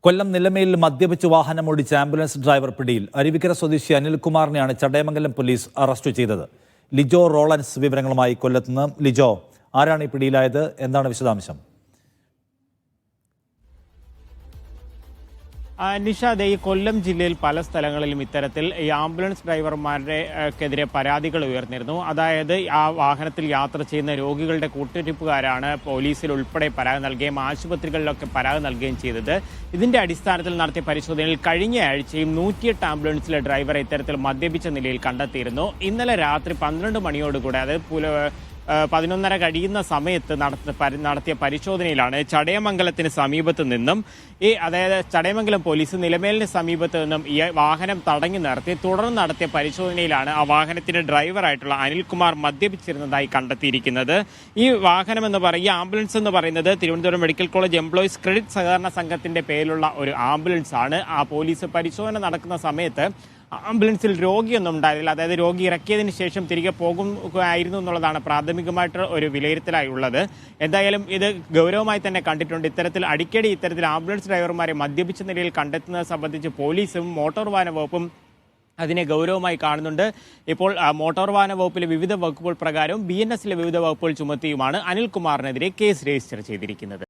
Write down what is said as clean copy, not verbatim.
കൊല്ലം നിലമേലിൽ മദ്യപിച്ച് വാഹനം ഓടിച്ച ആംബുലൻസ് ഡ്രൈവർ പിടിയിൽ. അരുവിക്കര സ്വദേശി അനിൽകുമാറിനെയാണ് ചടയമംഗലം പോലീസ് അറസ്റ്റ് ചെയ്തത്. ലിജോ റോളൻസ് വിവരങ്ങളുമായി കൊല്ലത്തുനിന്ന്. ലിജോ, ആരാണ് ഈ പിടിയിലായത്? എന്താണ് വിശദാംശം? നിഷാദ്, ഈ കൊല്ലം ജില്ലയിൽ പല സ്ഥലങ്ങളിലും ഇത്തരത്തിൽ ഈ ആംബുലൻസ് ഡ്രൈവർമാരുടെക്കെതിരെ പരാതികൾ ഉയർന്നിരുന്നു. അതായത് ആ വാഹനത്തിൽ യാത്ര ചെയ്യുന്ന രോഗികളുടെ കൂട്ടിരിപ്പുകാരാണ് പോലീസിൽ ഉൾപ്പെടെ പരാതി നൽകുകയും ആശുപത്രികളിലൊക്കെ പരാതി നൽകുകയും ചെയ്തത്. ഇതിന്റെ അടിസ്ഥാനത്തിൽ നടത്തിയ പരിശോധനയിൽ കഴിഞ്ഞ ആഴ്ചയും 108 ആംബുലൻസിലെ ഡ്രൈവറെ ഇത്തരത്തിൽ മദ്യപിച്ച നിലയിൽ കണ്ടെത്തിയിരുന്നു. ഇന്നലെ രാത്രി 12 മണിയോടുകൂടെ, അതായത് 11:30 കഴിയുന്ന സമയത്ത് നടത്തിയ പരിശോധനയിലാണ് ചടയമംഗലത്തിന് സമീപത്ത് നിന്നും അതായത് ചടയമംഗലം പോലീസ് നിലമേലിന് സമീപത്ത് നിന്നും ഈ വാഹനം തടഞ്ഞു നിർത്തി തുടർന്ന് നടത്തിയ പരിശോധനയിലാണ് ആ വാഹനത്തിന്റെ ഡ്രൈവറായിട്ടുള്ള അനിൽകുമാർ മദ്യപിച്ചിരുന്നതായി കണ്ടെത്തിയിരിക്കുന്നത്. ഈ വാഹനം ഈ ആംബുലൻസ് എന്ന് പറയുന്നത് Thiruvananthapuram medical college employees credit സഹകരണ സംഘത്തിന്റെ പേരിലുള്ള ഒരു ആംബുലൻസ് ആണ്. ആ പോലീസ് പരിശോധന നടക്കുന്ന സമയത്ത് ആംബുലൻസിൽ രോഗിയൊന്നും ഉണ്ടായിരുന്നില്ല. അതായത് രോഗി ഇറക്കിയതിന് ശേഷം തിരികെ പോകുകയായിരുന്നു എന്നുള്ളതാണ് പ്രാഥമികമായിട്ട് ഒരു വിലയിരുത്തലായി ഉള്ളത്. എന്തായാലും ഇത് ഗൗരവമായി തന്നെ കണ്ടിട്ടുണ്ട്. അടിക്കടി ഇത്തരത്തിൽ ആംബുലൻസ് ഡ്രൈവർമാരെ മദ്യപിച്ച നിലയിൽ കണ്ടെത്തുന്നത് സംബന്ധിച്ച് പോലീസും മോട്ടോർ വാഹന വകുപ്പും അതിനെ ഗൗരവമായി കാണുന്നുണ്ട്. ഇപ്പോൾ മോട്ടോർ വാഹന വകുപ്പിലെ വിവിധ വകുപ്പുകൾ പ്രകാരവും BNS വിവിധ വകുപ്പുകൾ ചുമത്തിയുമാണ് അനിൽകുമാറിനെതിരെ കേസ് രജിസ്റ്റർ ചെയ്തിരിക്കുന്നത്.